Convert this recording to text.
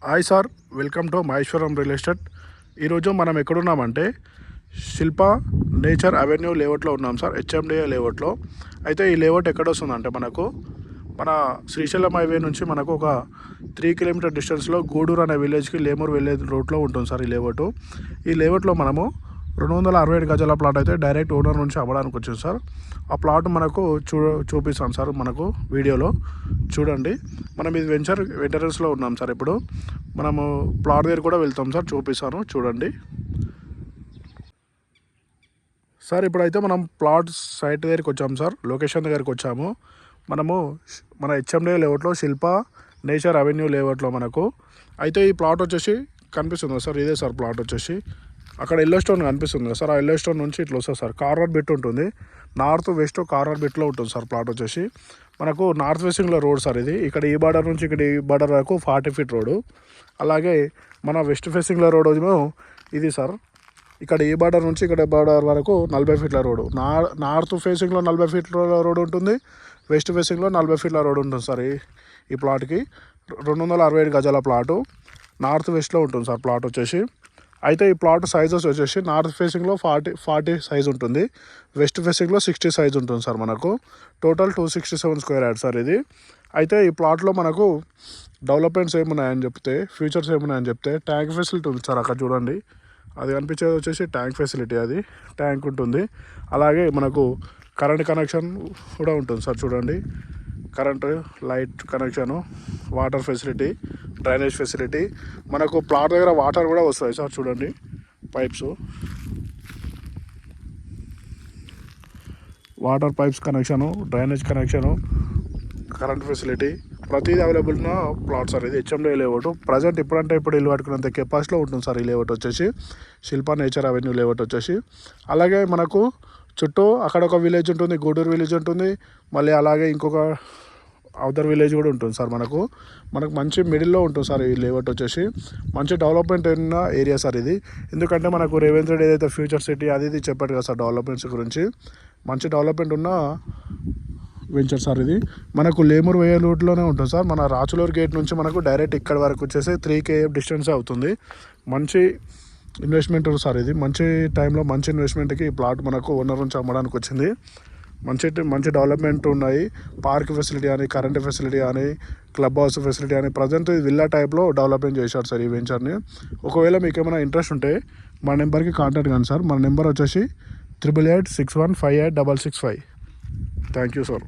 Hi sir, welcome to Maheshwaram real estate. ఈరోజు మనం ఎక్కడున్నామంటే శిల్ప nature avenue లేఅవుట్లో ఉన్నాం సార్, హెచ్ఎండిఏ లేఅవుట్లో. అయితే ఈ లేఅవుట్ ఎక్కడ వస్తుందంటే మన శ్రీశైలం హైవే నుంచి మనకు ఒక 3 కిలోమీటర్ డిస్టెన్స్లో గూడూరు అనే విలేజ్కి లేమూరు వెళ్ళే రూట్లో ఉంటుంది సార్ ఈ లేఅవుట్. ఈ లేఅవుట్లో మనము 267 గజాల ప్లాట్ అయితే డైరెక్ట్ ఓనర్ నుంచి అమ్మడానికి వచ్చింది సార్. ఆ ప్లాట్ మనకు చూపిస్తాను సార్, మనకు వీడియోలో చూడండి. మనం ఇది వెంచర్స్లో ఉన్నాం సార్. ఇప్పుడు మనము ప్లాట్ దగ్గర కూడా వెళ్తాం సార్, చూపిస్తాను చూడండి సార్. ఇప్పుడైతే మనం ప్లాట్ సైట్ దగ్గరికి వచ్చాము సార్, లొకేషన్ దగ్గరికి వచ్చాము. మనము మన హెచ్ఎండిఏ లేఅవుట్లో శిల్ప నేచర్ అవెన్యూ లేఅవుట్లో మనకు అయితే ఈ ప్లాట్ వచ్చేసి కనిపిస్తుంది సార్. ఇదే సార్ ప్లాట్ వచ్చేసి అక్కడ ఎల్లో స్టోన్ కనిపిస్తుంది కదా సార్. ఆ ఎల్లో స్టోన్ నుంచి ఇట్లా వస్తుంది సార్. కార్నర్ బిట్ ఉంటుంది, నార్త్ వెస్ట్ కార్నర్ బిట్లో ఉంటుంది సార్ ప్లాట్ వచ్చేసి. మనకు నార్త్ వెస్టింగ్లో రోడ్ సార్ ఇది. ఇక్కడ ఈ బార్డర్ నుంచి ఇక్కడ ఈ బార్డర్ వరకు 40 ఫీట్ రోడ్డు. అలాగే మన వెస్ట్ ఫేసింగ్లో రోడ్ ఇది సార్. ఇక్కడ ఈ బార్డర్ నుంచి ఇక్కడ బార్డర్ వరకు 40 ఫీట్ల రోడ్డు. నార్త్ ఫేసింగ్లో 40 ఫీట్ల రోడ్ ఉంటుంది, వెస్ట్ ఫేసింగ్లో 40 ఫీట్ల రోడ్ ఉంటుంది సార్. ఈ ప్లాట్కి 267 గజాల ప్లాటు నార్త్ వెస్ట్లో ఉంటుంది సార్ ప్లాట్ వచ్చేసి. అయితే ఈ ప్లాట్ సైజెస్ వచ్చేసి నార్త్ ఫేసింగ్లో 40 సైజ్ ఉంటుంది, వెస్ట్ ఫేసింగ్లో 60 సైజ్ ఉంటుంది సార్. మనకు టోటల్ 267 స్క్వేర్ యార్డ్ సార్ ఇది. అయితే ఈ ప్లాట్లో మనకు డెవలప్మెంట్స్ ఏమున్నాయని చెప్తే, ఫ్యూచర్స్ ఏమున్నాయని చెప్తే, ట్యాంక్ ఫెసిలిటీ ఉంది సార్. అక్కడ చూడండి, అది కనిపించేది వచ్చేసి ట్యాంక్ ఫెసిలిటీ, అది ట్యాంక్ ఉంటుంది. అలాగే మనకు కరెంట్ కనెక్షన్ కూడా ఉంటుంది సార్. చూడండి, current light connection, water facility, drainage facility. మనకు ప్లాట్ దగ్గర వాటర్ కూడా వస్తాయి సార్. చూడండి, pipes, water pipes connection, drainage connection, current facility, ప్రతిదీ అవైలబుల్ ఉన్న ప్లాట్ సార్ ఇది. హెచ్ఎండిఏ లేఅవుట్ ప్రజెంట్ ఇప్పుడంటే ఇప్పుడు ఇల్లు కట్టుకున్నంత కెపాసిటీలో ఉంటుంది సార్ ఈ లేఅవుట్ వచ్చేసి, శిల్ప నేచర్ అవెన్యూ లేఅవుట్ వచ్చేసి. అలాగే మనకు చుట్టూ అక్కడ ఒక విలేజ్ ఉంటుంది, గూడూరు విలేజ్ ఉంటుంది. మళ్ళీ అలాగే ఇంకొక అదర్ విలేజ్ కూడా ఉంటుంది సార్. మనకు మంచి మిడిల్లో ఉంటుంది సార్ ఈ లేఅవుట్ వచ్చేసి. మంచి డెవలప్మెంట్ ఉన్న ఏరియా సార్ ఇది. ఎందుకంటే మనకు రేవంత్ రెడ్డి ఏదైతే ఫ్యూచర్ సిటీ అది ఇది చెప్పాడు కదా సార్, డెవలప్మెంట్స్ గురించి. మంచి డెవలప్మెంట్ ఉన్న వెంచర్ సార్ ఇది. మనకు లేమూరు వేయ రూట్లోనే ఉంటుంది సార్. మన రాచులూరు గేట్ నుంచి మనకు డైరెక్ట్ ఇక్కడ వరకు వచ్చేసి 3 km డిస్టెన్స్ అవుతుంది. మంచి ఇన్వెస్ట్మెంట్ సార్ ఇది. మంచి టైంలో మంచి ఇన్వెస్ట్మెంట్కి ఈ ప్లాట్ మనకు ఓనర్ నుంచి అమ్మడానికి వచ్చింది. మంచి డెవలప్మెంట్ ఉన్నాయి. పార్క్ ఫెసిలిటీ అని, కరెంట్ ఫెసిలిటీ అని, క్లబ్ హౌస్ ఫెసిలిటీ అని, ప్రజెంట్ విల్లా టైప్లో డెవలప్మెంట్ చేశారు సార్ ఈ వెంచర్ని. ఒకవేళ మీకు ఏమైనా ఇంట్రెస్ట్ ఉంటే మా నెంబర్కి కాంటాక్ట్ కానీ సార్. మన నెంబర్ వచ్చేసి 8886158665. Thank you sir.